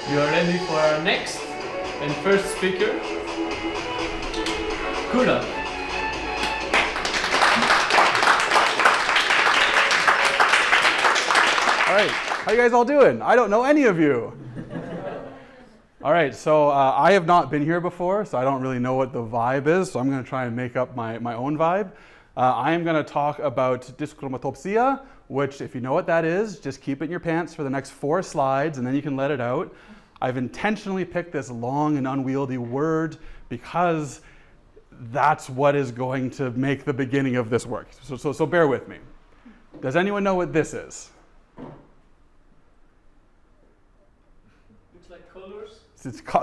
You are ready for our next and first speaker, Kula. All right, how you guys all doing? I don't know any of you. All right, so I have not been here before, so I don't really know what the vibe is, so I'm going to try and make up my own vibe. I am going to talk about dyschromatopsia, which, if you know what that is, just keep it in your pants for the next 4 slides, and then you can let it out. I've intentionally picked this long and unwieldy word because that's what is going to make the beginning of this work. So bear with me. Does anyone know what this is? Looks like colors.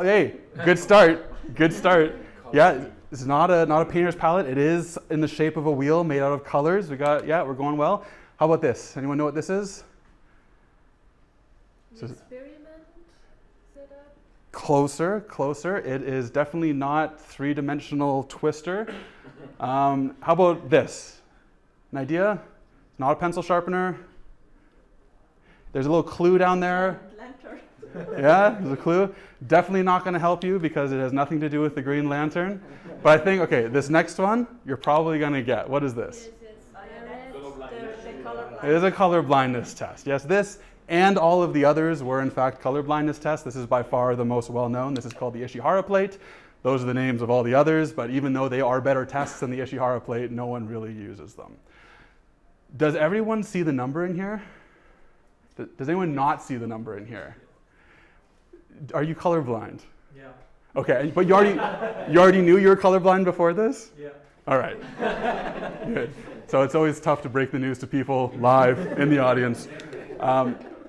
Hey, good start. Good start. Yeah, it's not a painter's palette. It is in the shape of a wheel made out of colors. We're going well. How about this? Anyone know what this is? Experiment setup. Closer. It is definitely not 3-dimensional twister. How about this? An idea? It's not a pencil sharpener. There's a little clue down there. Lantern. Yeah, there's a clue. Definitely not going to help you because it has nothing to do with the Green Lantern. But I think, okay, this next one, you're probably going to get. What is this? It is a color blindness test. Yes, this and all of the others were in fact color blindness tests. This is by far the most well-known. This is called the Ishihara plate. Those are the names of all the others, but even though they are better tests than the Ishihara plate, no one really uses them. Does everyone see the number in here? Does anyone not see the number in here? Are you colorblind? Yeah. Okay, but you already knew you were colorblind before this? Yeah. All right. Good. So it's always tough to break the news to people live in the audience.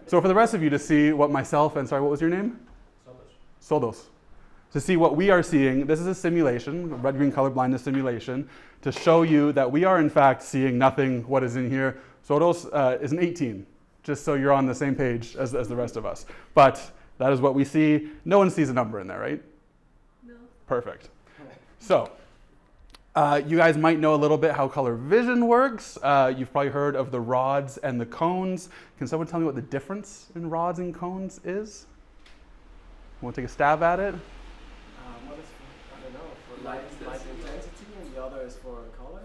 So for the rest of you to see what myself and, sorry, what was your name? Sodos. To see what we are seeing, this is a simulation, a red-green color blindness simulation, to show you that we are in fact seeing nothing what is in here. Sodos is an 18, just so you're on the same page as the rest of us. But that is what we see. No one sees a number in there, right? No. Perfect. So, you guys might know a little bit how color vision works. You've probably heard of the rods and the cones. Can someone tell me what the difference in rods and cones is? Want to take a stab at it? What is, I don't know, for light intensity and the other is for color?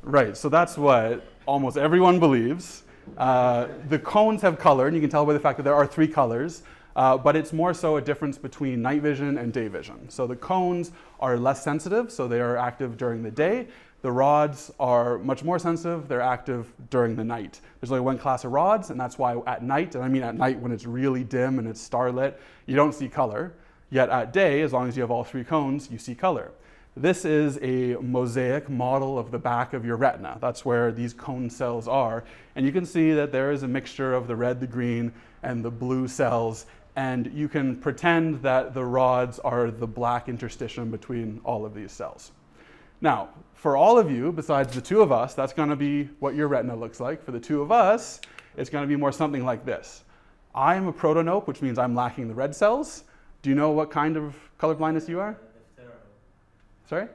Right, so that's what almost everyone believes. The cones have color, and you can tell by the fact that there are 3 colors. But it's more so a difference between night vision and day vision. So the cones are less sensitive, so they are active during the day. The rods are much more sensitive, they're active during the night. There's only 1 class of rods, and that's why at night, and I mean at night when it's really dim and it's starlit, you don't see color. Yet at day, as long as you have all 3 cones, you see color. This is a mosaic model of the back of your retina. That's where these cone cells are. And you can see that there is a mixture of the red, the green, and the blue cells. And you can pretend that the rods are the black interstitium between all of these cells. Now, for all of you, besides the 2 of us, that's going to be what your retina looks like. For the 2 of us, it's going to be more something like this. I am a protonope, which means I'm lacking the red cells. Do you know what kind of color blindness you are? Sorry?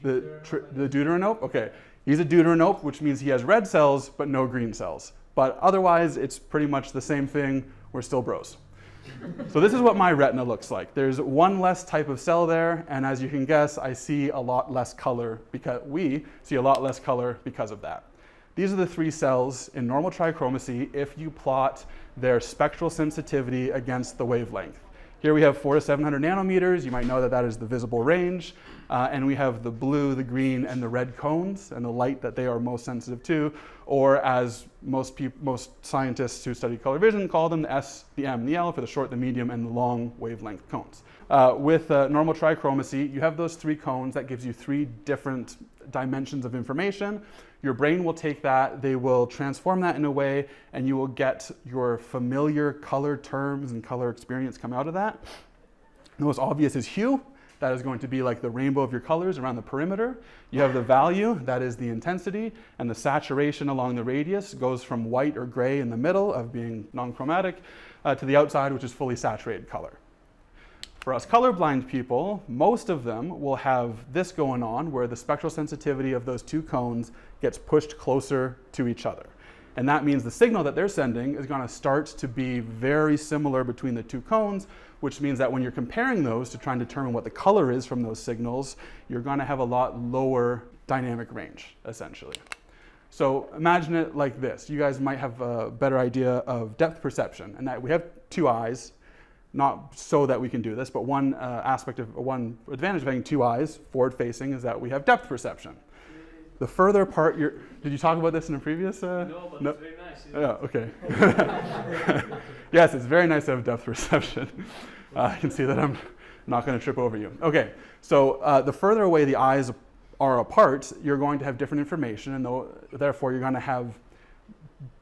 The deuteranope? Okay. He's a deuteranope, which means he has red cells, but no green cells. But otherwise, it's pretty much the same thing. We're still bros. So this is what my retina looks like. There's 1 less type of cell there, and as you can guess, I see a lot less color because we see a lot less color because of that. These are the 3 cells in normal trichromacy if you plot their spectral sensitivity against the wavelength. Here we have 400 to 700 nanometers. You might know that that is the visible range. And we have the blue, the green, and the red cones, and the light that they are most sensitive to, or as most scientists who study color vision call them, the S, the M, and the L for the short, the medium, and the long wavelength cones. With normal trichromacy, you have those 3 cones. That gives you 3 different dimensions of information. Your brain will take that, they will transform that in a way, and you will get your familiar color terms and color experience come out of that. The most obvious is hue. That is going to be like the rainbow of your colors around the perimeter. You have the value, that is the intensity, and the saturation along the radius goes from white or gray in the middle of being non-chromatic to the outside, which is fully saturated color. For us colorblind people, most of them will have this going on where the spectral sensitivity of those 2 cones gets pushed closer to each other. And that means the signal that they're sending is going to start to be very similar between the two cones, which means that when you're comparing those to try and determine what the color is from those signals, you're going to have a lot lower dynamic range, essentially. So imagine it like this. You guys might have a better idea of depth perception, and that we have two eyes, not so that we can do this, but one advantage of having two eyes forward facing is that we have depth perception. The further apart did you talk about this in a previous? No, but it's very nice. Yeah, okay. Yes, it's very nice to have depth perception. You can see that I'm not going to trip over you. Okay, so the further away the eyes are apart, you're going to have different information, and therefore you're going to have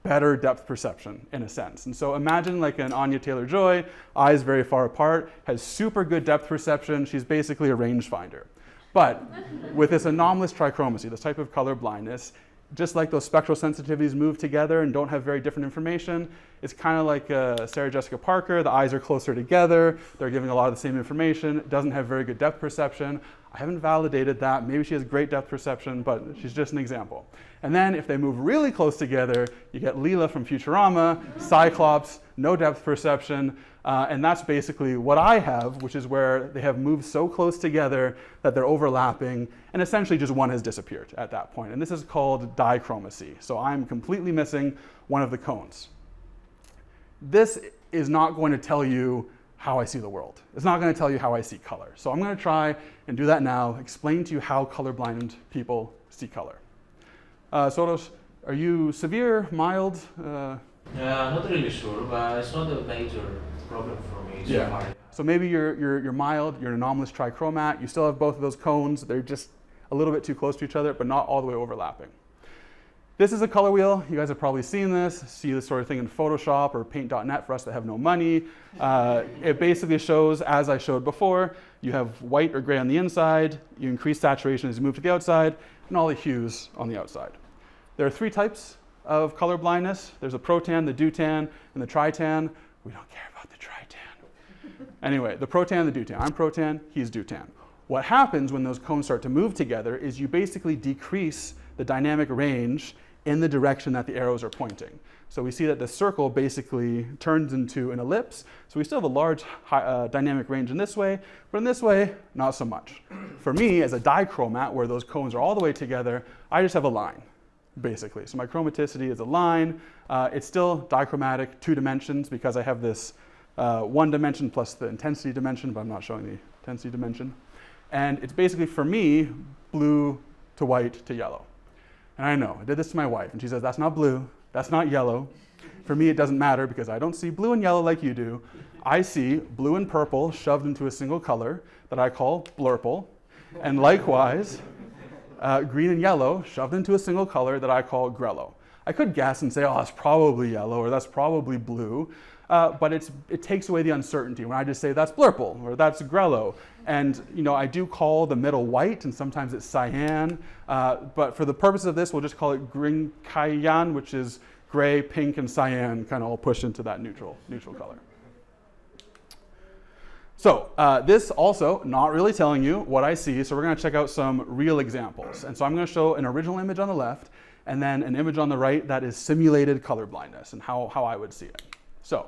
better depth perception in a sense. And so imagine like an Anya Taylor-Joy, eyes very far apart, has super good depth perception. She's basically a rangefinder. But with this anomalous trichromacy, this type of color blindness, just like those spectral sensitivities move together and don't have very different information, it's kind of like Sarah Jessica Parker. The eyes are closer together. They're giving a lot of the same information. Doesn't have very good depth perception. I haven't validated that. Maybe she has great depth perception, but she's just an example. And then if they move really close together, you get Leela from Futurama, Cyclops, no depth perception. And that's basically what I have, which is where they have moved so close together that they're overlapping, and essentially just one has disappeared at that point. And this is called dichromacy. So I'm completely missing one of the cones. This is not going to tell you how I see the world. It's not going to tell you how I see color. So I'm going to try and do that now, explain to you how colorblind people see color. Soros, are you severe, mild? Not really sure, but it's not a major problem for me so far. So maybe you're mild, you're an anomalous trichromat, you still have both of those cones, they're just a little bit too close to each other, but not all the way overlapping. This is a color wheel. You guys have probably seen this, see this sort of thing in Photoshop or paint.net for us that have no money. It basically shows, as I showed before, you have white or gray on the inside, you increase saturation as you move to the outside, and all the hues on the outside. There are three types of color blindness. There's the protan, the deutan, and the tritan. We don't care about the tritan. Anyway, the protan and the deutan. I'm protan, he's deutan. What happens when those cones start to move together is you basically decrease the dynamic range in the direction that the arrows are pointing. So we see that the circle basically turns into an ellipse. So we still have a large dynamic range in this way, but in this way, not so much. For me, as a dichromat, where those cones are all the way together, I just have a line, basically. So my chromaticity is a line. It's still dichromatic, 2 dimensions, because I have this 1 dimension plus the intensity dimension, but I'm not showing the intensity dimension. And it's basically, for me, blue to white to yellow. And I know, I did this to my wife, and she says, that's not blue, that's not yellow. For me, it doesn't matter because I don't see blue and yellow like you do. I see blue and purple shoved into a single color that I call blurple. And likewise, green and yellow shoved into a single color that I call grello. I could guess and say, oh, that's probably yellow or that's probably blue. But it takes away the uncertainty when I just say that's blurple or that's grello. And I do call the middle white, and sometimes it's cyan. But for the purpose of this, we'll just call it green cyan, which is gray, pink, and cyan, kind of all pushed into that neutral color. So this also not really telling you what I see. So we're going to check out some real examples. And so I'm going to show an original image on the left, and then an image on the right that is simulated color blindness and how I would see it. So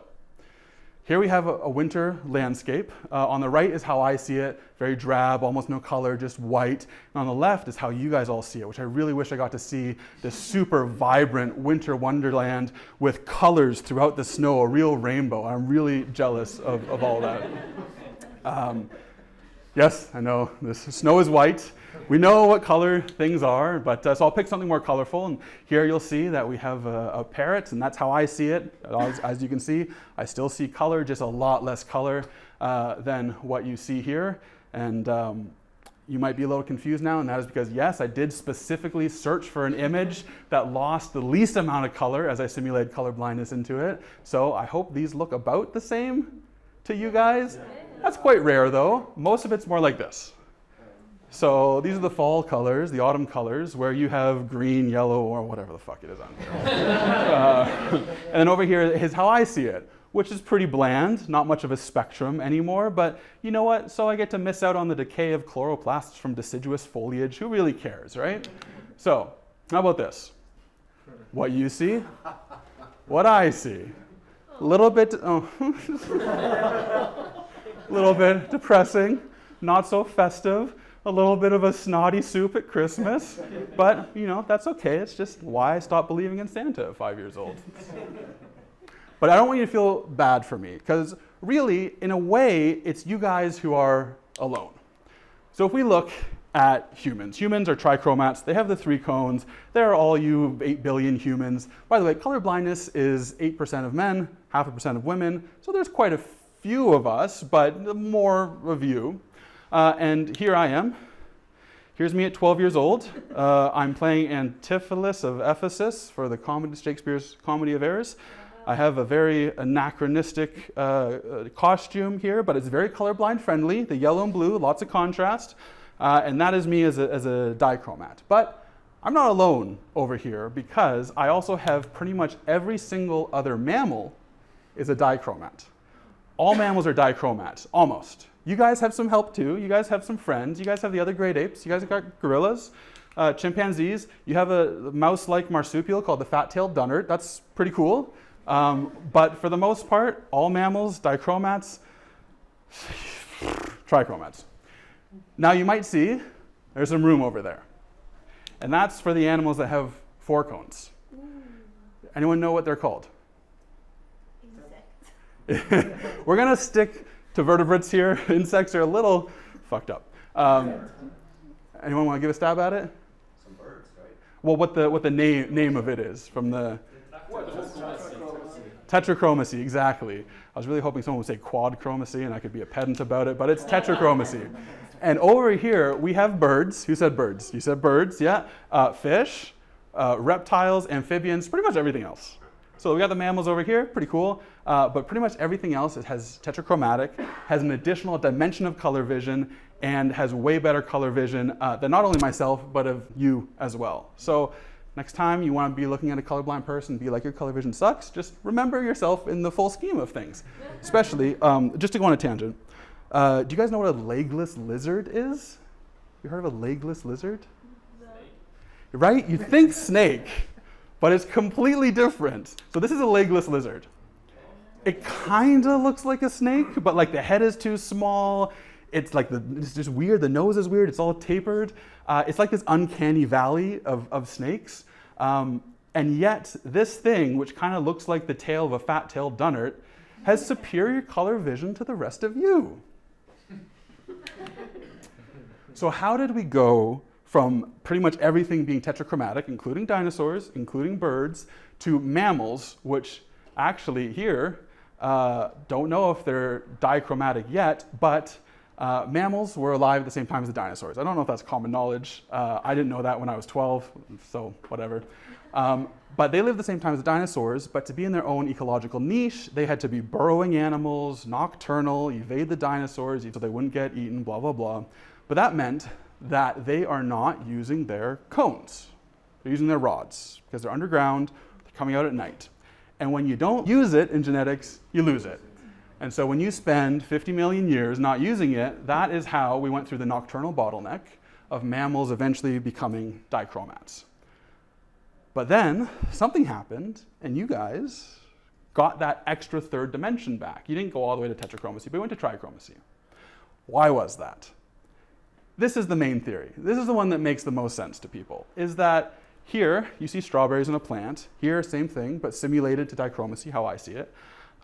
here we have a winter landscape. On the right is how I see it, very drab, almost no color, just white. And on the left is how you guys all see it, which I really wish I got to see this super vibrant winter wonderland with colors throughout the snow, a real rainbow. I'm really jealous of all that. Yes, I know, this snow is white. We know what color things are, but so I'll pick something more colorful. And here you'll see that we have a parrot, and that's how I see it. As you can see, I still see color, just a lot less color than what you see here. And you might be a little confused now, and that is because, yes, I did specifically search for an image that lost the least amount of color as I simulated color blindness into it. So I hope these look about the same to you guys. That's quite rare, though. Most of it's more like this. So these are the fall colors, the autumn colors, where you have green, yellow, or whatever the fuck it is on here. And then over here is how I see it, which is pretty bland, not much of a spectrum anymore. But you know what? So I get to miss out on the decay of chloroplasts from deciduous foliage. Who really cares, right? So how about this? What you see? What I see. A little bit, little bit depressing, not so festive, a little bit of a snotty soup at Christmas, but you know, that's okay. It's just why I stopped believing in Santa at 5 years old. But I don't want you to feel bad for me, because really, in a way, it's you guys who are alone. So if we look at humans are trichromats. They have the 3 cones. They're all you 8 billion humans. By the way, colorblindness is 8% of men, 0.5% of women. So there's quite a few of us, but more of you. And here I am. Here's me at 12 years old. I'm playing Antipholus of Ephesus for the Shakespeare's Comedy of Errors. I have a very anachronistic costume here, but it's very colorblind friendly. The yellow and blue, lots of contrast. And that is me as a dichromat. But I'm not alone over here, because I also have pretty much every single other mammal is a dichromat. All mammals are dichromat, almost. You guys have some help too. You guys have some friends. You guys have the other great apes. You guys have got gorillas, chimpanzees. You have a mouse-like marsupial called the fat-tailed dunnart. That's pretty cool. But for the most part, all mammals, dichromats, trichromats. Now you might see there's some room over there. And that's for the animals that have 4 cones. Anyone know what they're called? Insect. We're going to stick to vertebrates here. Insects are a little fucked up. Anyone want to give a stab at it? Some birds, right? Well, what the name of it is from the tetrachromacy, exactly. I was really hoping someone would say quadchromacy and I could be a pedant about it, but it's tetrachromacy. And over here we have birds. Who said birds? You said birds, yeah. Fish, reptiles, amphibians, pretty much everything else. So we got the mammals over here, pretty cool. But pretty much everything else has tetrachromatic, has an additional dimension of color vision, and has way better color vision than not only myself, but of you as well. So next time you want to be looking at a colorblind person and be like, your color vision sucks, just remember yourself in the full scheme of things. Especially, just to go on a tangent, do you guys know what a legless lizard is? You heard of a legless lizard? No. Right? You think snake, but it's completely different. So this is a legless lizard. It kind of looks like a snake, but like the head is too small. It's like it's just weird. The nose is weird. It's all tapered. It's like this uncanny valley of snakes. And yet this thing, which kind of looks like the tail of a fat-tailed dunnart, has superior color vision to the rest of you. So how did we go from pretty much everything being tetrachromatic, including dinosaurs, including birds, to mammals, which actually here, don't know if they're dichromatic yet, but mammals were alive at the same time as the dinosaurs. I don't know if that's common knowledge. I didn't know that when I was 12, so whatever. But they lived the same time as the dinosaurs, but to be in their own ecological niche, they had to be burrowing animals, nocturnal, evade the dinosaurs so they wouldn't get eaten, blah, blah, blah. But that meant that they are not using their cones. They're using their rods because they're underground, they're coming out at night. And when you don't use it in genetics, you lose it. And so when you spend 50 million years not using it, that is how we went through the nocturnal bottleneck of mammals eventually becoming dichromats. But then something happened, and you guys got that extra third dimension back. You didn't go all the way to tetrachromacy, but you went to trichromacy. Why was that? This is the main theory. This is the one that makes the most sense to people, is that here you see strawberries in a plant. Here, same thing, but simulated to dichromacy, how I see it.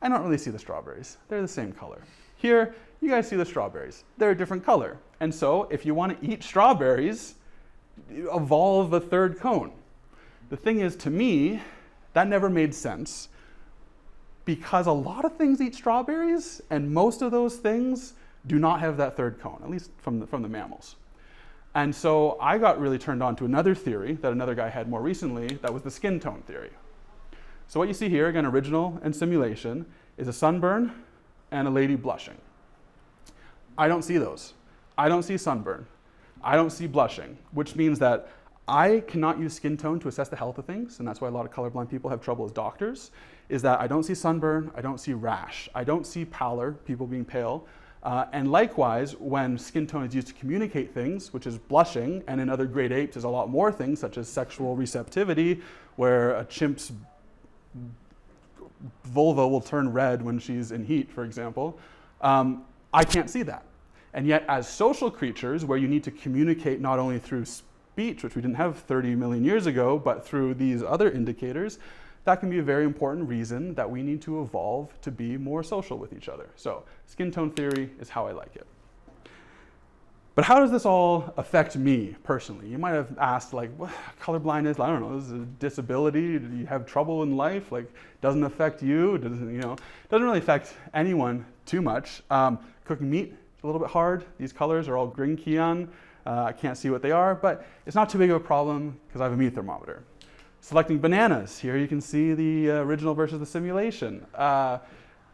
I don't really see the strawberries. They're the same color. Here, you guys see the strawberries. They're a different color. And so if you want to eat strawberries, evolve a third cone. The thing is, to me, that never made sense because a lot of things eat strawberries, and most of those things do not have that third cone, at least from the mammals. And so I got really turned on to another theory that another guy had more recently, that was the skin tone theory. So what you see here, again, original and simulation, is a sunburn and a lady blushing. I don't see those. I don't see sunburn. I don't see blushing, which means that I cannot use skin tone to assess the health of things, and that's why a lot of colorblind people have trouble as doctors, is that I don't see sunburn, I don't see rash, I don't see pallor, people being pale, and likewise, when skin tone is used to communicate things, which is blushing, and in other great apes is a lot more things, such as sexual receptivity, where a chimp's vulva will turn red when she's in heat, for example. I can't see that. And yet, as social creatures, where you need to communicate not only through speech, which we didn't have 30 million years ago, but through these other indicators, that can be a very important reason that we need to evolve to be more social with each other. So, skin tone theory is how I like it. But how does this all affect me personally? You might have asked, like, what, colorblindness, I don't know, this is a disability, do you have trouble in life? Like, doesn't affect you, doesn't really affect anyone too much. Cooking meat is a little bit hard. These colors are all green cyan. I can't see what they are, but it's not too big of a problem because I have a meat thermometer. Selecting bananas, here you can see the original versus the simulation.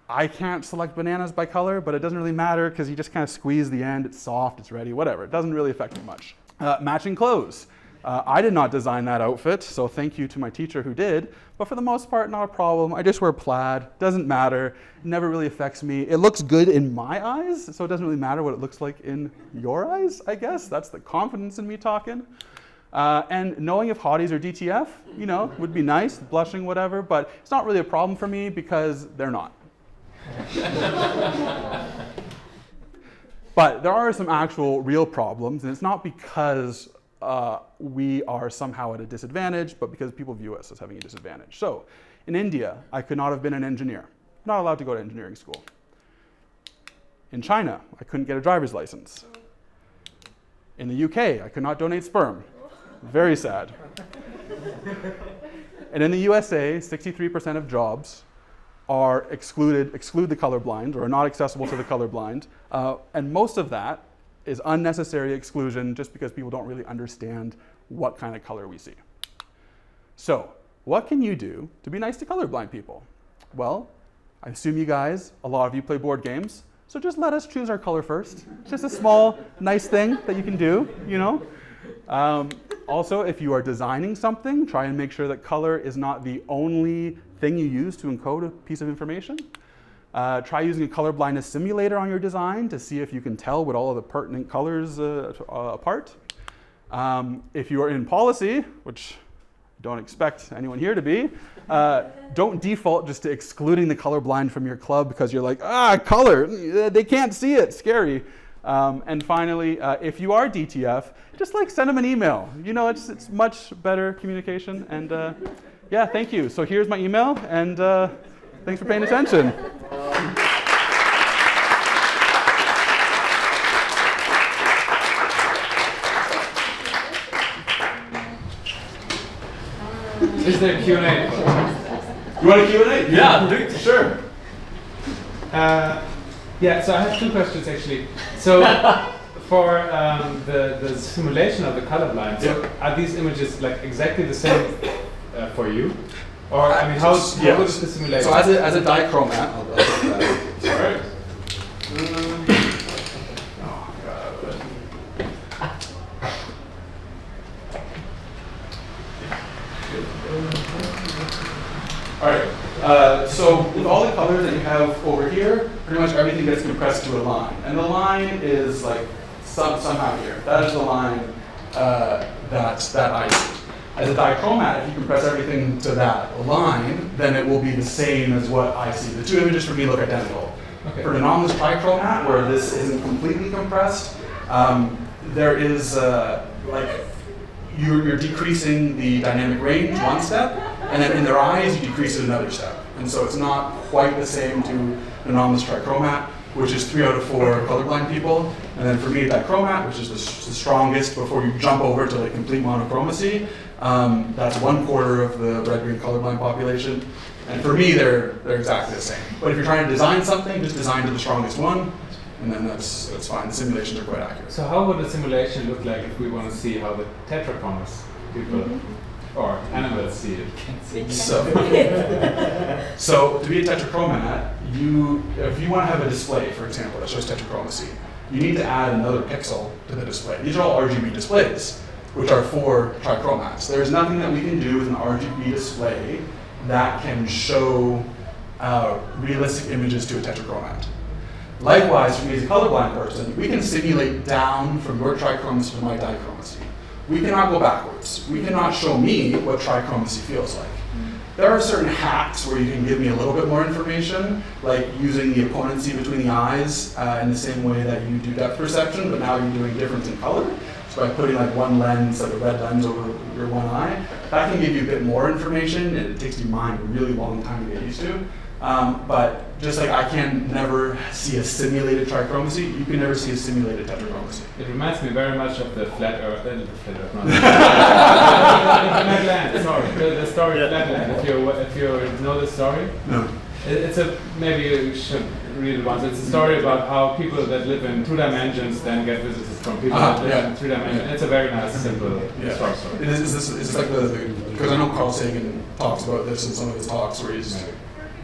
I can't select bananas by color, but it doesn't really matter because you just kind of squeeze the end, it's soft, it's ready, whatever. It doesn't really affect me much. Matching clothes. I did not design that outfit, so thank you to my teacher who did, but for the most part, not a problem. I just wear plaid, doesn't matter, never really affects me. It looks good in my eyes, so it doesn't really matter what it looks like in your eyes, I guess. That's the confidence in me talking. And knowing if hotties are DTF, would be nice, blushing, whatever, but it's not really a problem for me because they're not. But there are some actual real problems, and it's not because we are somehow at a disadvantage, but because people view us as having a disadvantage. So, in India, I could not have been an engineer. Not allowed to go to engineering school. In China, I couldn't get a driver's license. In the UK, I could not donate sperm. Very sad. And in the USA, 63% of jobs exclude the colorblind or are not accessible to the colorblind. And most of that is unnecessary exclusion just because people don't really understand what kind of color we see. So, what can you do to be nice to colorblind people? Well, I assume a lot of you play board games, so just let us choose our color first. It's just a small, nice thing that you can do, Also, if you are designing something, try and make sure that color is not the only thing you use to encode a piece of information. Try using a color blindness simulator on your design to see if you can tell what all of the pertinent colors apart. If you are in policy, which I don't expect anyone here to be, don't default just to excluding the colorblind from your club because you're like, color, they can't see it, scary. And finally, if you are DTF, just send them an email. It's much better communication. And yeah, thank you. So here's my email, and thanks for paying attention. Is there Q&A? You want a Q&A? Yeah, do it. Sure. Yeah, so I have two questions actually. So for the simulation of the colorblind, so are these images exactly the same for you? Or how is the simulation? So as a dichromat, I'll put that. Sorry. All right, so with all the colors that you have over here, pretty much everything gets compressed to a line. And the line is somehow here. That is the line that I see. As a dichromat, if you compress everything to that line, then it will be the same as what I see. The two images for me look identical. Okay. For an anomalous trichromat, where this isn't completely compressed, there is you're decreasing the dynamic range one step, and then in their eyes you decrease it another step. And so it's not quite the same to an anomalous trichromat, which is 3 out of 4 colorblind people. And then for me, dichromat, which is the strongest before you jump over to complete monochromacy, that's 1/4 of the red-green colorblind population. And for me, they're exactly the same. But if you're trying to design something, just design to the strongest one, and then that's fine. The simulations are quite accurate. So how would the simulation look like if we want to see how the tetrachromous people or animals see it? So to be a tetrachromat, if you want to have a display, for example, that shows tetrachromacy, you need to add another pixel to the display. These are all RGB displays, which are for trichromats. There's nothing that we can do with an RGB display that can show realistic images to a tetrachromat. Likewise, for me as a colorblind person, we can simulate down from your trichromacy to my dichromacy. we cannot go backwards. We cannot show me what trichromacy feels like. There are certain hacks where you can give me a little bit more information, like using the opponency between the eyes in the same way that you do depth perception, but now you're doing difference in color. So by putting like one lens, like a red lens over your one eye, that can give you a bit more information, and it takes your mind a really long time to get used to. But just like I can never see a simulated trichromacy, you can never see a simulated tetrachromacy. It reminds me very much of the flat Earth, not Flatland. Sorry, the story Flatland. If you know the story, No. it's a maybe you should read it once. It's a story about how people that live in 2 dimensions then get visitors from people that live in 3 dimensions. Yeah. It's a very nice, simple story. Is this like because I know Carl Sagan talks about this in some of his talks where he's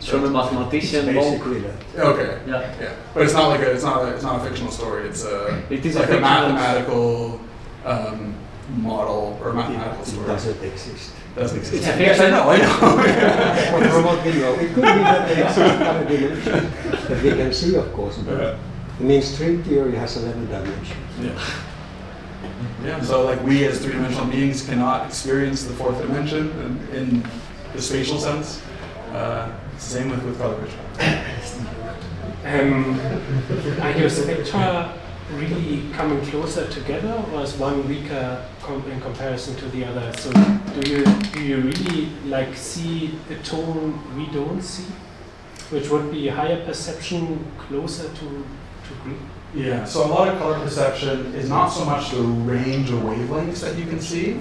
From a mathematician, Basically that. okay. Yeah. Yeah, but it's not like it's not a fictional story. It's It is like a a fictional mathematical model or mathematical It story. doesn't exist. Doesn't exist. It's a Yes, I know. From what we know, it could be that there is some other dimension that we can see, of course, but Yeah. the mainstream theory has 11 dimensions. Yeah. Yeah. So like we as three-dimensional beings cannot experience the fourth dimension in the spatial sense. Same with color vision. Are your spectra really coming closer together, or is one weaker in comparison to the other? So do you really like see a tone we don't see, which would be higher perception closer to green? Yeah. So a lot of color perception is not so much the range of wavelengths that you can see.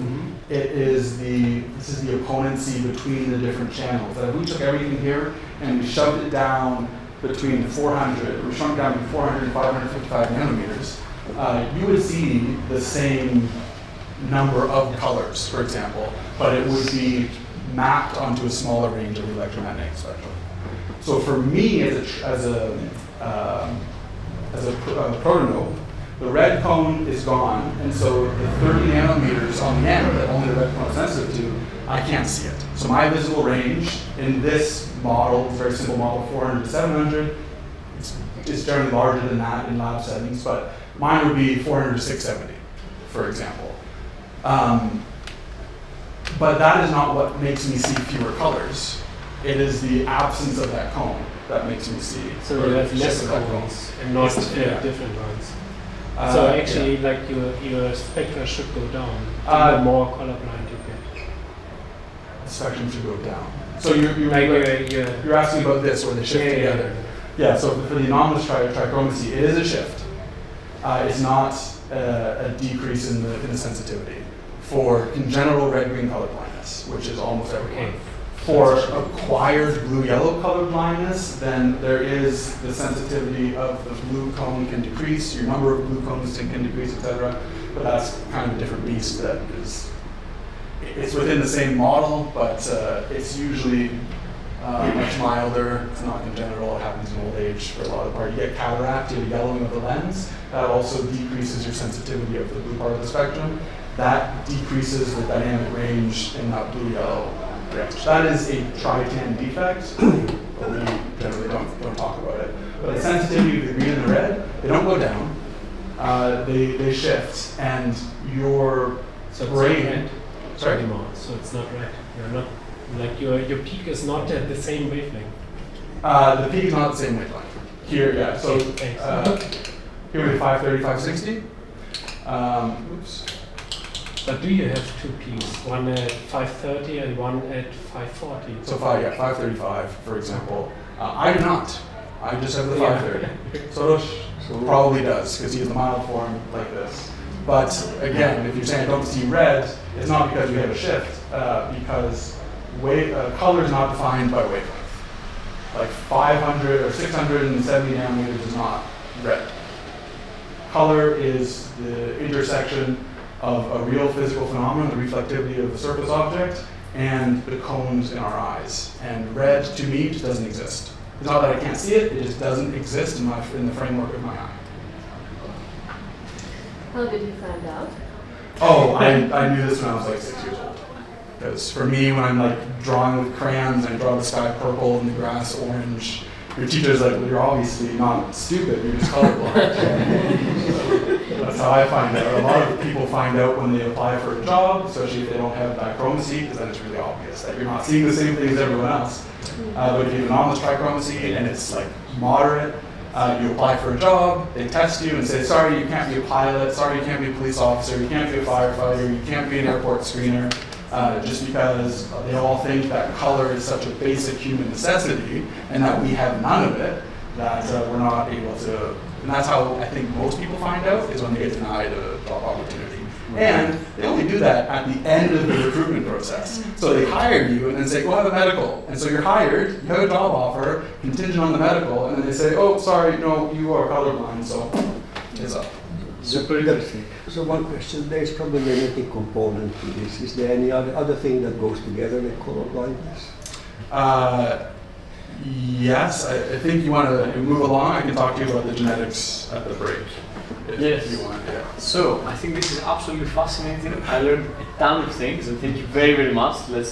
It is this is the opponency between the different channels. That if we took everything here and we shoved it down between 400, we shrunk down to 400 and 555 nanometers, you would see the same number of colors, for example, but it would be mapped onto a smaller range of electromagnetic spectrum. So for me, as a protonope, the red cone is gone, and so the 30 nanometers on the end that only the red cone is sensitive to, I can't see it. So my visible range in this model, very simple model, 400 to 700, is generally larger than that in lab settings, but mine would be 400 to 670, for example. But that is not what makes me see fewer colors. It is the absence of that cone that makes me see. So you have less cones and not Yeah. different ones. So actually, yeah. like your spectra should go down. The more colorblind you get. The spectrum should go down. So you're Like you're asking about this where they shift together. Yeah, so for the anomalous trichromacy, it is a shift. It's not a decrease in the sensitivity for congenital red-green color blindness, which is almost everyone. Okay. For acquired blue-yellow color blindness, then there is the sensitivity of the blue cone can decrease, your number of blue cones can decrease, etc. But that's kind of a different beast that is, it's within the same model, but it's usually much milder. It's not congenital. It happens in old age for a lot of the part. You get cataract, you have yellowing of the lens. That also decreases your sensitivity of the blue part of the spectrum. That decreases the dynamic range in that blue-yellow range. That is a tri-tan defect, but we generally don't talk about it. But the sensitivity of the green and the red, they don't go down. They shift, and your So it's brain. not red Sorry? anymore. So it's not red. You're not like your peak is not at the same wavelength. The peak is not the same wavelength. Here, yeah. So Okay, thanks. here we have 530, 560. Oops. But do you have two peaks? One at 530 and one at 540. So 535, for example. I do not. I just have the 530. Soros probably does, because he has the mild form like this. But again, if you're saying I don't see red, it's not because we have a shift, because color is not defined by wavelength. Like 500 or 670 nanometers is not red. Color is the intersection of a real physical phenomenon, the reflectivity of the surface object, and the cones in our eyes. And red, to me, just doesn't exist. It's not that I can't see it, it just doesn't exist in the framework of my eye. How did you find out? Oh, I knew this when I was like 6 years old. Because for me, when I'm like drawing with crayons and I draw the sky purple and the grass orange, your teacher's like, well, you're obviously not stupid, you're just colorblind. That's how I find out. A lot of people find out when they apply for a job, especially if they don't have dichromacy, because then it's really obvious that you're not seeing the same thing as everyone else. But if you have anomalous trichromacy and it's like moderate, you apply for a job, they test you and say, sorry, you can't be a pilot, sorry, you can't be a police officer, you can't be a firefighter, you can't be an airport screener, just because they all think that color is such a basic human necessity and that we have none of it, that we're not able to, and that's how I think most people find out, is when they get denied a job opportunity. And they only do that at the end of the recruitment process. So they hire you and then say, go have a medical. And so you're hired, you have a job offer, contingent on the medical, and then they say, oh, sorry, no, you are colorblind, so it's up. So one question, there is probably a genetic component to this. Is there any other thing that goes together with colorblindness? Yes, I think you want to move along. I can talk to you about the genetics at the break. If you want, yeah. So, I think this is absolutely fascinating. I learned a ton of things, and thank you very, very much. Let's